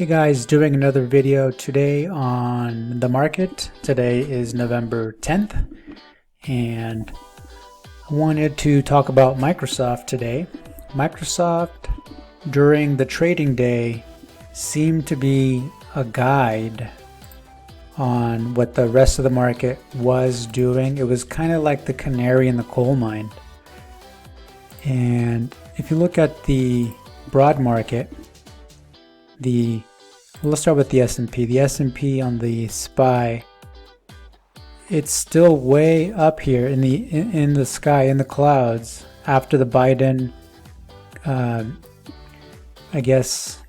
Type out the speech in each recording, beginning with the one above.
Hey guys, doing another video today on the market. Today is November 10th and I wanted to talk about Microsoft today. Microsoft during the trading day seemed to be a guide on what the rest of the market was doing. It was kind of like the canary in the coal mine. And if you look at the broad market, let's start with the S&P. The S&P on the SPY, it's still way up here in the sky, in the clouds, after the Biden, I guess,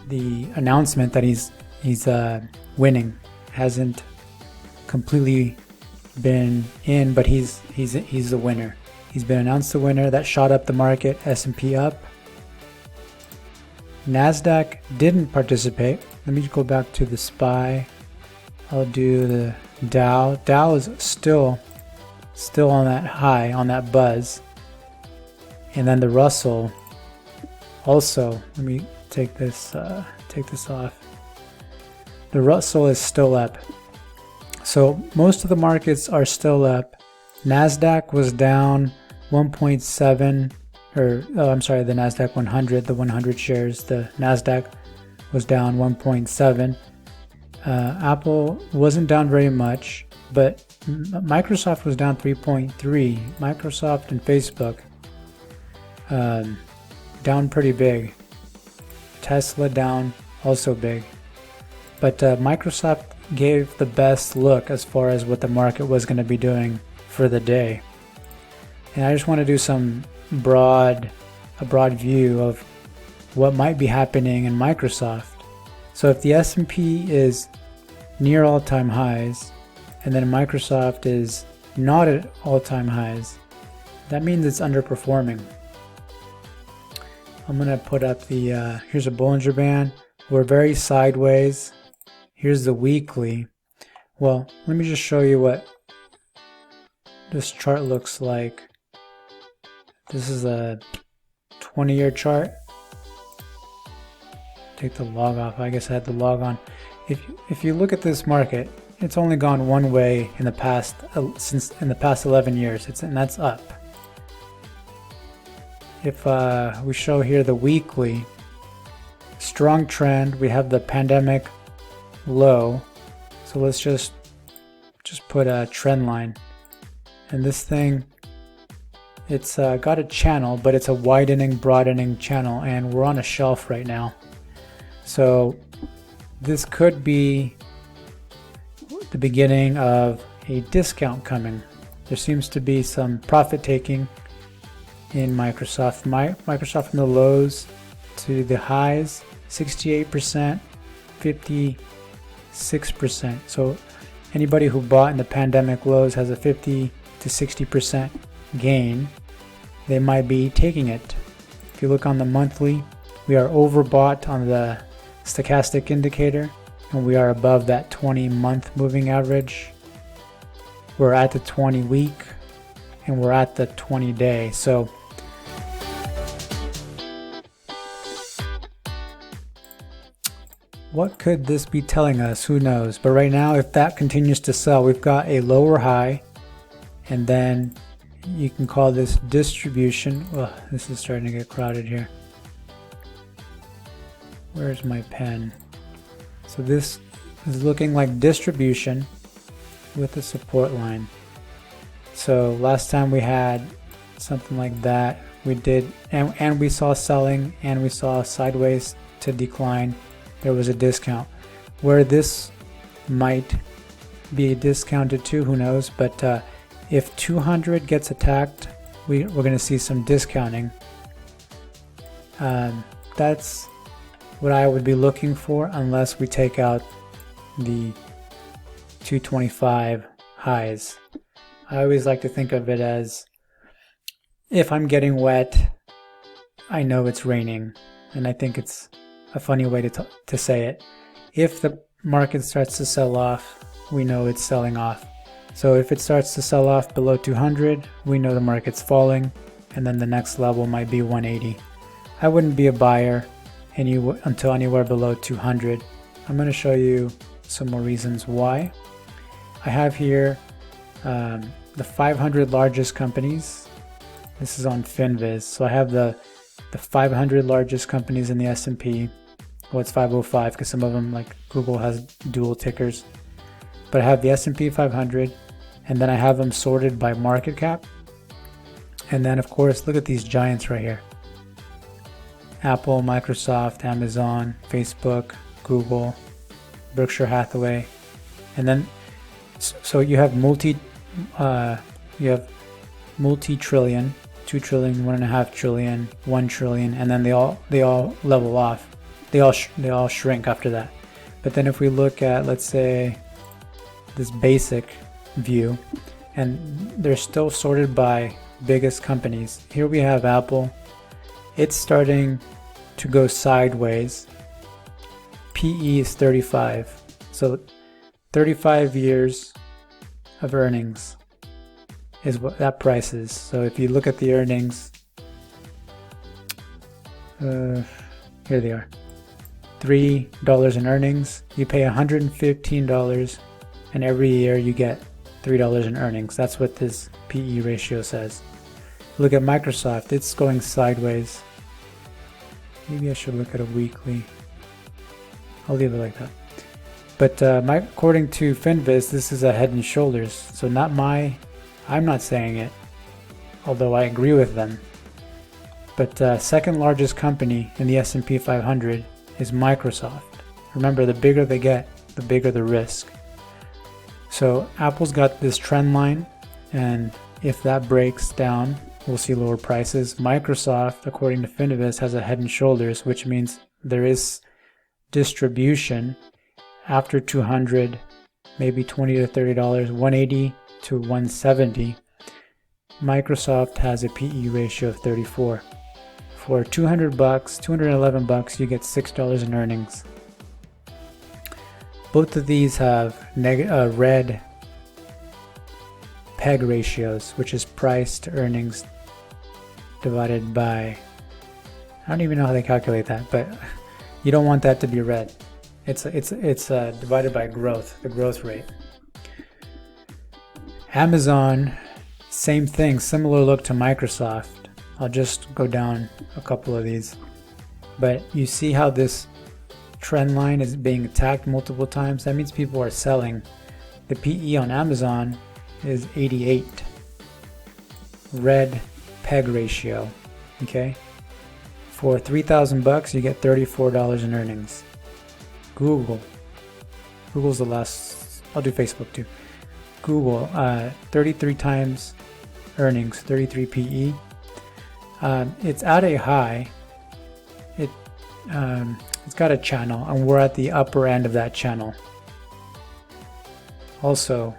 the announcement that he's winning hasn't completely been in, but he's the winner. He's been announced the winner. That shot up the market. S&P up. NASDAQ didn't participate. Let me go back to the SPY. I'll do the Dow. Dow is still on that high, on that buzz. And then the Russell also, let me take this off. The Russell is still up. So most of the markets are still up. NASDAQ was down 1.7. I'm sorry, the NASDAQ 100, the 100 shares, the NASDAQ was down 1.7. Apple wasn't down very much, but Microsoft was down 3.3. Microsoft and Facebook down pretty big. Tesla down also big. But Microsoft gave the best look as far as what the market was going to be doing for the day. And I just want to do a broad view of what might be happening in Microsoft. So if the S&P is near all-time highs and then Microsoft is not at all-time highs, that means it's underperforming. I'm going to put up the here's a Bollinger Band. We're very sideways. Here's the weekly. Well, let me just show you what this chart looks like. This is a 20-year chart. Take the log off. I guess I had the log on. If you look at this market, it's only gone one way in the past in the past 11 years. And that's up. If we show here the weekly, strong trend. We have the pandemic low. So let's just put a trend line. And this thing, it's got a channel, but it's a broadening channel, and we're on a shelf right now. So this could be the beginning of a discount coming. There seems to be some profit taking in Microsoft. Microsoft from the lows to the highs, 68%, 56%. So anybody who bought in the pandemic lows has a 50 to 60% gain. They might be taking it. If you look on the monthly, we are overbought on the stochastic indicator, and we are above that 20-month moving average. We're at the 20-week, and we're at the 20-day. So what could this be telling us? Who knows? But right now, if that continues to sell, we've got a lower high, and then you can call this distribution. Oh, this is starting to get crowded here. Where's my pen? So this is looking like distribution with a support line. So last time we had something like that, we did, and we saw selling, and we saw sideways to decline. There was a discount. Where this might be discounted to, who knows? But if 200 gets attacked, we're going to see some discounting. That's what I would be looking for, unless we take out the 225 highs. I always like to think of it as, if I'm getting wet, I know it's raining. And I think it's a funny way to say it. If the market starts to sell off, we know it's selling off. So if it starts to sell off below 200, we know the market's falling, and then the next level might be 180. I wouldn't be a buyer, until anywhere below 200. I'm going to show you some more reasons why. I have here the 500 largest companies. This is on Finviz. So I have the 500 largest companies in the S&P. Well, it's 505 because some of them, like Google, has dual tickers. But I have the S&P 500, and then I have them sorted by market cap. And then, of course, look at these giants right here. Apple, Microsoft, Amazon, Facebook, Google, Berkshire Hathaway. And then, so you have multi-trillion, 2 trillion, 1.5 trillion, 1 trillion, and then they all level off. They all shrink after that. But then if we look at, let's say, this basic view, and they're still sorted by biggest companies. Here we have Apple. It's starting to go sideways. PE is 35. So 35 years of earnings is what that price is. So if you look at the earnings, here they are. $3 in earnings. You pay $115, and every year you get $3 in earnings. That's what this PE ratio says. Look at Microsoft. It's going sideways. Maybe I should look at a weekly. I'll leave it like that. But according to Finviz, this is a head and shoulders. So I'm not saying it, although I agree with them. But second largest company in the S&P 500 is Microsoft. Remember, the bigger they get, the bigger the risk. So Apple's got this trend line, and if that breaks down, we'll see lower prices. Microsoft, according to Finviz, has a head and shoulders, which means there is distribution after 200, maybe $20 to $30, 180 to 170. Microsoft has a PE ratio of 34. For $200, $211, you get $6 in earnings. Both of these have red PEG ratios, which is price to earnings divided by, I don't even know how they calculate that, but you don't want that to be red. It's divided by growth, the growth rate. Amazon, same thing, similar look to Microsoft. I'll just go down a couple of these. But you see how this trend line is being attacked multiple times? That means people are selling. The PE on Amazon is 88. Red PEG ratio. Okay? For $3,000, you get $34 in earnings. Google's the last. I'll do Facebook too. Google, 33 times earnings, 33 PE. It's at a high. It's got a channel, and we're at the upper end of that channel. Also,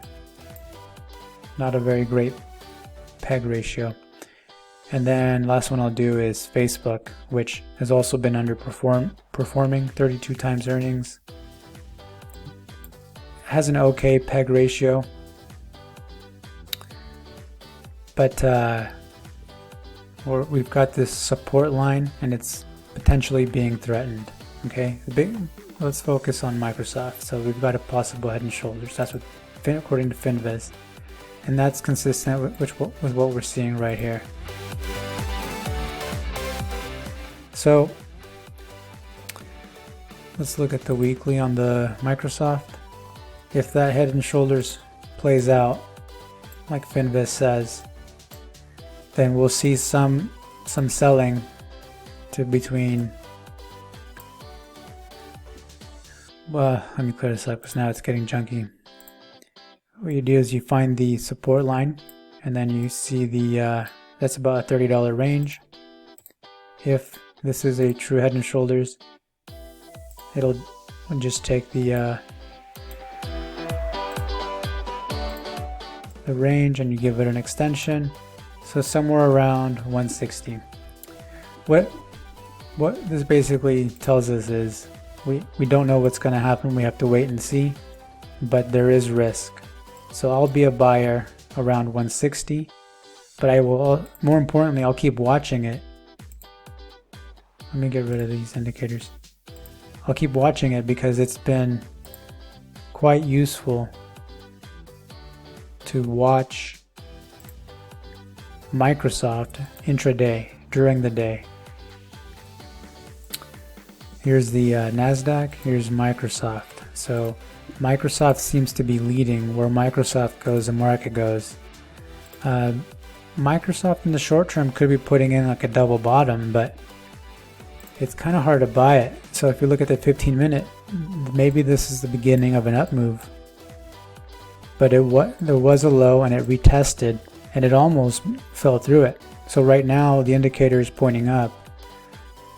not a very great PEG ratio. And then last one I'll do is Facebook, which has also been underperforming, 32 times earnings. Has an okay PEG ratio, but we've got this support line, and it's potentially being threatened. Okay, let's focus on Microsoft. So we've got a possible head and shoulders. That's what, according to Finviz, and that's consistent with what we're seeing right here. So let's look at the weekly on the Microsoft. If that head and shoulders plays out like Finviz says, then we'll see some selling to between, well, let me clear this up because now it's getting junky. What you do is you find the support line, and then you see the that's about a $30 range. If this is a true head and shoulders, it'll just take the range and you give it an extension, so somewhere around 160. What this basically tells us is we don't know what's going to happen. We have to wait and see, but there is risk. So I'll be a buyer around 160, but I will, more importantly, I'll keep watching it Let me get rid of these indicators. I'll keep watching it because it's been quite useful to watch Microsoft intraday during the day. Here's the NASDAQ, here's Microsoft. So Microsoft seems to be leading. Where Microsoft goes, the market goes. Microsoft in the short term could be putting in like a double bottom, but it's kind of hard to buy it. So if you look at the 15-minute, maybe this is the beginning of an up move. But there was a low and it retested and it almost fell through it. So right now the indicator is pointing up.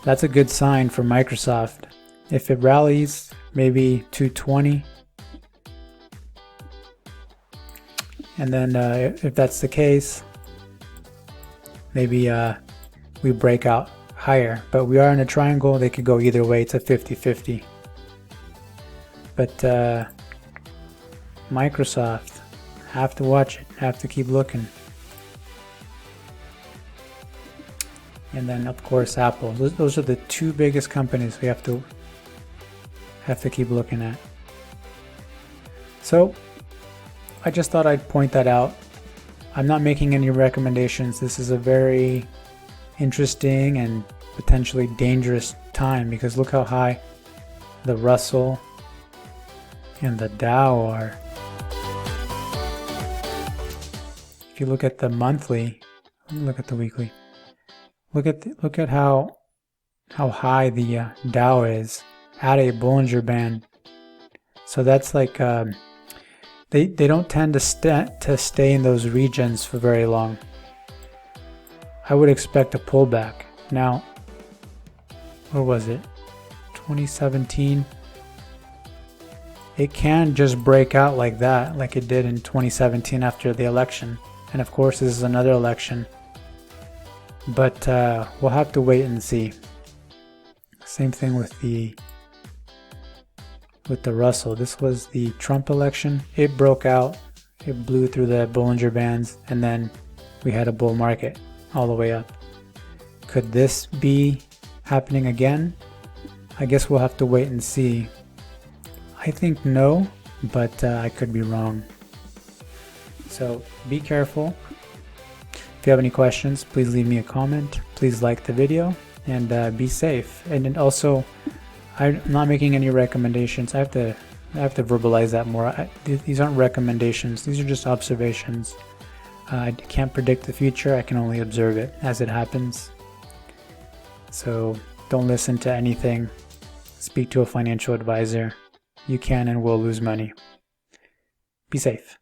That's a good sign for Microsoft. If it rallies, maybe 220. And then if that's the case, maybe we break out higher. But we are in a triangle. They could go either way. It's a 50-50. But Microsoft, have to watch it. Have to keep looking. And then of course Apple. Those are the two biggest companies we have to keep looking at. So I just thought I'd point that out. I'm not making any recommendations. This is a very interesting and potentially dangerous time because look how high the Russell and the Dow are. If you look at the monthly, look at the weekly. Look at how high the Dow is at a Bollinger Band. So that's like they don't tend to stay in those regions for very long. I would expect a pullback. Now, what was it? 2017. It can just break out like that, like it did in 2017 after the election. And of course, this is another election. But we'll have to wait and see. Same thing with the Russell. This was the Trump election. It broke out. It blew through the Bollinger Bands, and then we had a bull market all the way up. Could this be happening again? I guess we'll have to wait and see. I think no, but I could be wrong. So be careful. If you have any questions, please leave me a comment. Please like the video and be safe. And then also, I'm not making any recommendations. I have to verbalize that more. These aren't recommendations. These are just observations. I can't predict the future. I can only observe it as it happens. So don't listen to anything. Speak to a financial advisor. You can and will lose money. Be safe.